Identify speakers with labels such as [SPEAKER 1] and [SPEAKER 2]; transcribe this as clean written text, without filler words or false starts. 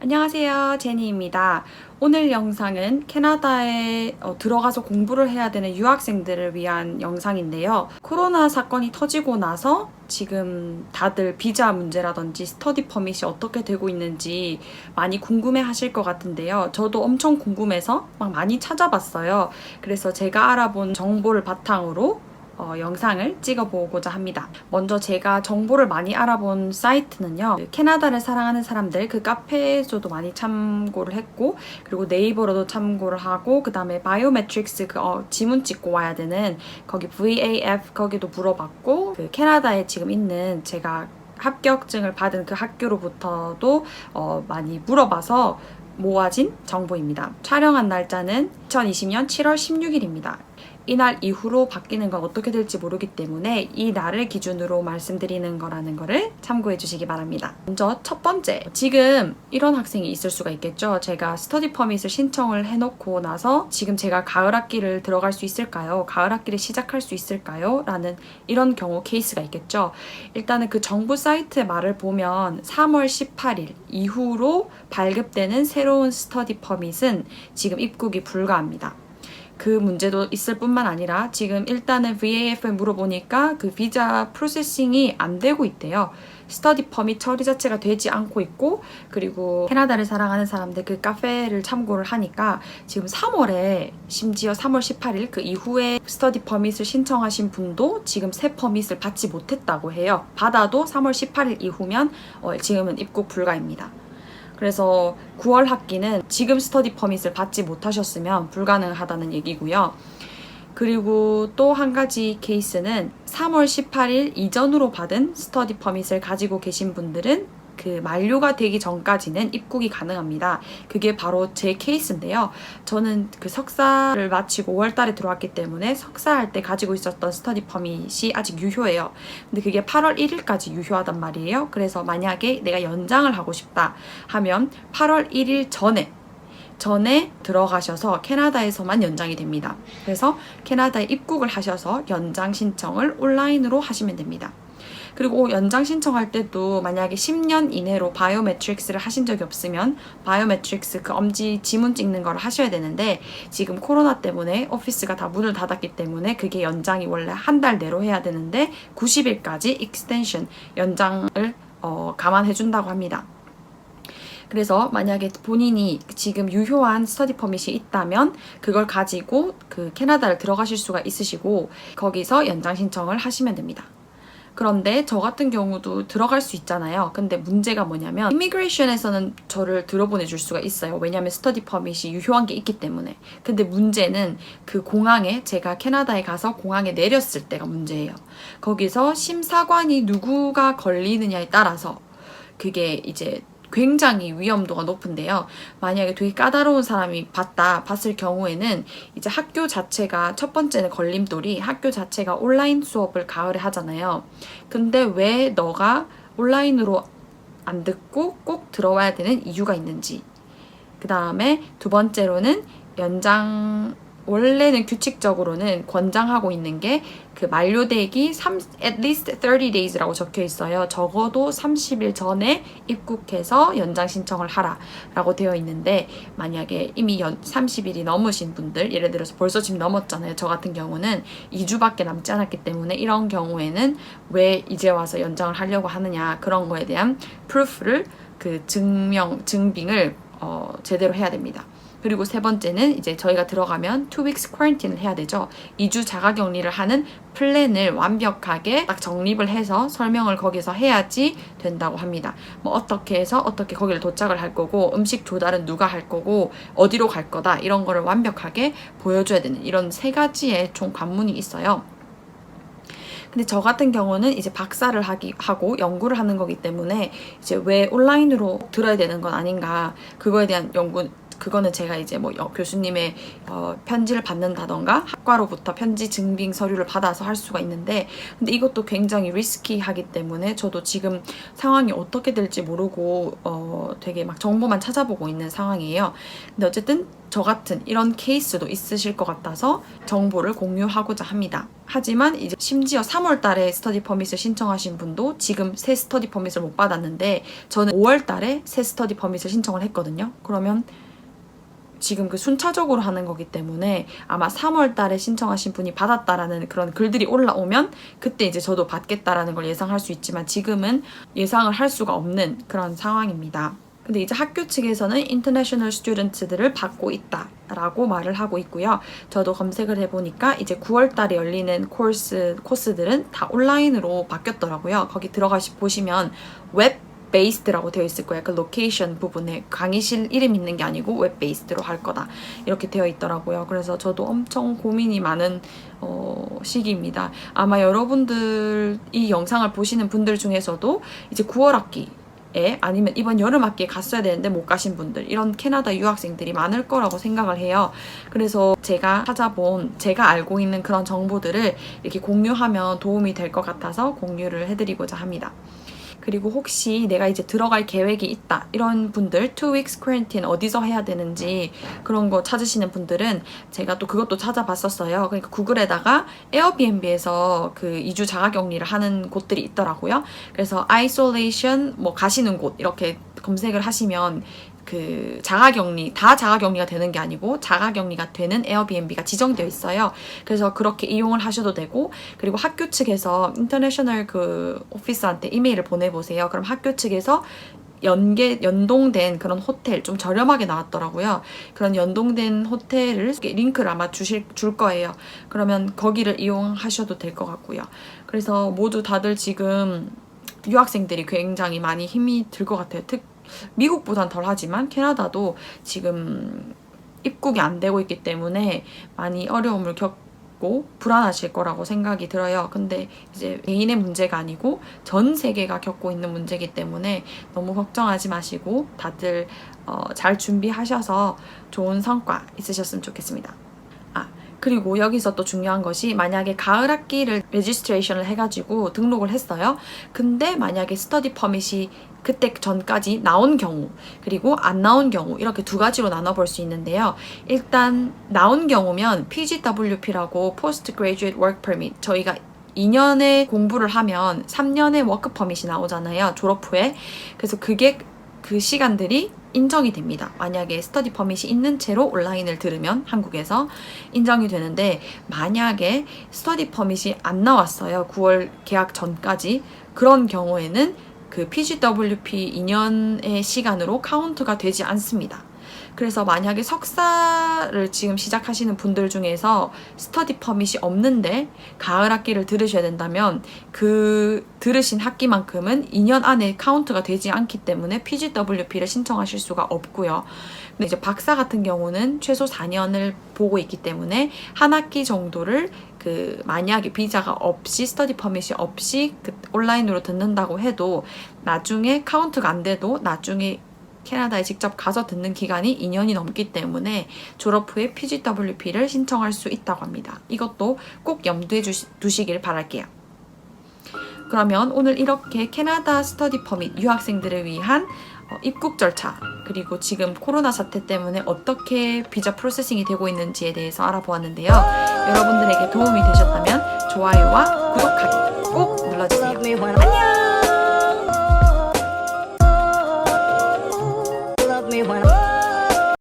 [SPEAKER 1] 안녕하세요, 제니입니다. 오늘 영상은 캐나다에 들어가서 공부를 해야 되는 유학생들을 위한 영상인데요. 코로나 사건이 터지고 나서 지금 다들 비자 문제라든지 스터디 퍼밋이 어떻게 되고 있는지 많이 궁금해 하실 것 같은데요. 저도 엄청 궁금해서 막 많이 찾아봤어요. 그래서 제가 알아본 정보를 바탕으로 영상을 찍어보고자 합니다. 먼저 제가 정보를 많이 알아본 사이트는요. 캐나다를 사랑하는 사람들 그 카페에서도 많이 참고를 했고, 그리고 네이버로도 참고를 하고, 그 다음에 바이오메트릭스 지문 찍고 와야 되는 거기 VAF 거기도 물어봤고, 그 캐나다에 지금 있는 제가 합격증을 받은 그 학교로부터도 많이 물어봐서 모아진 정보입니다. 촬영한 날짜는 2020년 7월 16일입니다. 이날 이후로 바뀌는 건 어떻게 될지 모르기 때문에 이 날을 기준으로 말씀드리는 거라는 거를 참고해 주시기 바랍니다. 먼저 첫 번째, 지금 이런 학생이 있을 수가 있겠죠. 제가 스터디 퍼밋을 신청을 해놓고 나서 지금 제가 가을 학기를 들어갈 수 있을까요? 가을 학기를 시작할 수 있을까요? 라는 이런 경우 케이스가 있겠죠. 일단은 그 정부 사이트의 말을 보면 3월 18일 이후로 발급되는 새로운 스터디 퍼밋은 지금 입국이 불가합니다. 그 문제도 있을 뿐만 아니라 지금 일단은 VAF에 물어보니까 그 비자 프로세싱이 안 되고 있대요. 스터디 퍼밋 처리 자체가 되지 않고 있고, 그리고 캐나다를 사랑하는 사람들 그 카페를 참고를 하니까 지금 3월에 심지어 3월 18일 그 이후에 스터디 퍼밋을 신청하신 분도 지금 새 퍼밋을 받지 못했다고 해요. 받아도 3월 18일 이후면 지금은 입국 불가입니다. 그래서 9월 학기는 지금 스터디 퍼밋을 받지 못하셨으면 불가능하다는 얘기고요. 그리고 또 한 가지 케이스는 3월 18일 이전으로 받은 스터디 퍼밋을 가지고 계신 분들은 그 만료가 되기 전까지는 입국이 가능합니다. 그게 바로 제 케이스인데요. 저는 그 석사를 마치고 5월 달에 들어왔기 때문에 석사할 때 가지고 있었던 스터디 퍼밋이 아직 유효해요. 근데 그게 8월 1일까지 유효하단 말이에요. 그래서 만약에 내가 연장을 하고 싶다 하면 8월 1일 전에 들어가셔서 캐나다에서만 연장이 됩니다. 그래서 캐나다에 입국을 하셔서 연장 신청을 온라인으로 하시면 됩니다. 그리고 연장 신청할 때도 만약에 10년 이내로 바이오메트릭스를 하신 적이 없으면 바이오메트릭스 그 엄지 지문 찍는 걸 하셔야 되는데, 지금 코로나 때문에 오피스가 다 문을 닫았기 때문에 그게 연장이 원래 한 달 내로 해야 되는데 90일까지 익스텐션 연장을 감안해 준다고 합니다. 그래서 만약에 본인이 지금 유효한 스터디 퍼밋이 있다면 그걸 가지고 그 캐나다를 들어가실 수가 있으시고 거기서 연장 신청을 하시면 됩니다. 그런데 저 같은 경우도 들어갈 수 있잖아요. 근데 문제가 뭐냐면 이미그레이션에서는 저를 들어보내줄 수가 있어요. 왜냐면 스터디 퍼밋이 유효한 게 있기 때문에. 근데 문제는 그 공항에, 제가 캐나다에 가서 공항에 내렸을 때가 문제예요. 거기서 심사관이 누구가 걸리느냐에 따라서 그게 이제 굉장히 위험도가 높은데요. 만약에 되게 까다로운 사람이 봤을 경우에는 이제 학교 자체가, 첫 번째는 걸림돌이 학교 자체가 온라인 수업을 가을에 하잖아요. 근데 왜 너가 온라인으로 안 듣고 꼭 들어와야 되는 이유가 있는지. 그 다음에 두 번째로는 원래는 규칙적으로는 권장하고 있는 게 그 만료되기 at least 30 days라고 적혀 있어요. 적어도 30일 전에 입국해서 연장 신청을 하라 라고 되어 있는데, 만약에 이미 30일이 넘으신 분들, 예를 들어서 벌써 지금 넘었잖아요. 저 같은 경우는 2주밖에 남지 않았기 때문에 이런 경우에는 왜 이제 와서 연장을 하려고 하느냐, 그런 거에 대한 proof를, 그 증빙을 제대로 해야 됩니다. 그리고 세 번째는 이제 저희가 들어가면 2 weeks quarantine을 해야 되죠. 2주 자가격리를 하는 플랜을 완벽하게 딱 정립을 해서 설명을 거기서 해야지 된다고 합니다. 뭐 어떻게 해서 어떻게 거기를 도착을 할 거고, 음식 조달은 누가 할 거고, 어디로 갈 거다, 이런 거를 완벽하게 보여줘야 되는 이런 세 가지의 총 관문이 있어요. 근데 저 같은 경우는 이제 박사를 하고 연구를 하는 거기 때문에 이제 왜 온라인으로 들어야 되는 건 아닌가, 그거에 대한 연구, 그거는 제가 이제 뭐 교수님의 편지를 받는다던가 학과로부터 편지 증빙 서류를 받아서 할 수가 있는데, 근데 이것도 굉장히 리스키하기 때문에 저도 지금 상황이 어떻게 될지 모르고 되게 막 정보만 찾아보고 있는 상황이에요. 근데 어쨌든 저 같은 이런 케이스도 있으실 것 같아서 정보를 공유하고자 합니다. 하지만 이제 심지어 3월 달에 스터디 퍼밋을 신청하신 분도 지금 새 스터디 퍼밋을 못 받았는데, 저는 5월 달에 새 스터디 퍼밋을 신청을 했거든요. 그러면 지금 그 순차적으로 하는 거기 때문에 아마 3월 달에 신청하신 분이 받았다라는 그런 글들이 올라오면 그때 이제 저도 받겠다라는 걸 예상할 수 있지만, 지금은 예상을 할 수가 없는 그런 상황입니다. 근데 이제 학교 측에서는 인터내셔널 스튜던트들을 받고 있다라고 말을 하고 있고요. 저도 검색을 해보니까 이제 9월 달에 열리는 코스들은 다 온라인으로 바뀌었더라고요. 거기 들어가시 보시면 웹 베이스드라고 되어 있을 거예요. 그 로케이션 부분에 강의실 이름 있는 게 아니고 웹 베이스드로 할 거다 이렇게 되어 있더라고요. 그래서 저도 엄청 고민이 많은 시기입니다. 아마 여러분들 이 영상을 보시는 분들 중에서도 이제 9월 학기 아니면 이번 여름 학기에 갔어야 되는데 못 가신 분들, 이런 캐나다 유학생들이 많을 거라고 생각을 해요. 그래서 제가 찾아본, 제가 알고 있는 그런 정보들을 이렇게 공유하면 도움이 될 것 같아서 공유를 해드리고자 합니다. 그리고 혹시 내가 이제 들어갈 계획이 있다 이런 분들, 2 weeks quarantine 어디서 해야 되는지 그런 거 찾으시는 분들은 제가 또 그것도 찾아봤었어요. 그러니까 구글에다가 에어비앤비에서 그 2주 자가격리를 하는 곳들이 있더라고요. 그래서 isolation 뭐 가시는 곳 이렇게 검색을 하시면 그 자가격리, 다 자가격리가 되는 게 아니고 자가격리가 되는 에어비앤비가 지정되어 있어요. 그래서 그렇게 이용을 하셔도 되고, 그리고 학교 측에서 인터내셔널 그 오피스한테 이메일을 보내보세요. 그럼 학교 측에서 연동된 그런 호텔, 좀 저렴하게 나왔더라고요. 그런 연동된 호텔을 링크를 아마 줄 거예요. 그러면 거기를 이용하셔도 될 것 같고요. 그래서 모두 다들 지금 유학생들이 굉장히 많이 힘이 들 것 같아요. 미국보단 덜 하지만 캐나다도 지금 입국이 안 되고 있기 때문에 많이 어려움을 겪고 불안하실 거라고 생각이 들어요. 근데 이제 개인의 문제가 아니고 전 세계가 겪고 있는 문제이기 때문에 너무 걱정하지 마시고 다들 잘 준비하셔서 좋은 성과 있으셨으면 좋겠습니다. 그리고 여기서 또 중요한 것이, 만약에 가을 학기를 레지스트레이션을 해가지고 등록을 했어요. 근데 만약에 스터디 퍼밋이 그때 전까지 나온 경우, 그리고 안 나온 경우, 이렇게 두 가지로 나눠볼 수 있는데요. 일단 나온 경우면 PGWP라고 Post Graduate Work Permit, 저희가 2년의 공부를 하면 3년의 워크 퍼밋이 나오잖아요, 졸업 후에. 그래서 그게 그 시간들이 인정이 됩니다. 만약에 스터디 퍼밋이 있는 채로 온라인을 들으면 한국에서 인정이 되는데, 만약에 스터디 퍼밋이 안 나왔어요, 9월 개학 전까지, 그런 경우에는 그 PGWP 2년의 시간으로 카운트가 되지 않습니다. 그래서 만약에 석사를 지금 시작하시는 분들 중에서 스터디 퍼밋이 없는데 가을 학기를 들으셔야 된다면, 그 들으신 학기만큼은 2년 안에 카운트가 되지 않기 때문에 PGWP를 신청하실 수가 없고요. 근데 이제 박사 같은 경우는 최소 4년을 보고 있기 때문에 한 학기 정도를 만약에 비자가 없이, 스터디 퍼밋이 없이 온라인으로 듣는다고 해도 나중에 카운트가 안 돼도 나중에 캐나다에 직접 가서 듣는 기간이 2년이 넘기 때문에 졸업 후에 PGWP를 신청할 수 있다고 합니다. 이것도 꼭 염두에 두시길 바랄게요. 그러면 오늘 이렇게 캐나다 스터디 퍼밋 유학생들을 위한 입국 절차, 그리고 지금 코로나 사태 때문에 어떻게 비자 프로세싱이 되고 있는지에 대해서 알아보았는데요. 여러분들에게 도움이 되셨다면 좋아요와 구독하기 꼭 눌러주세요. 안녕!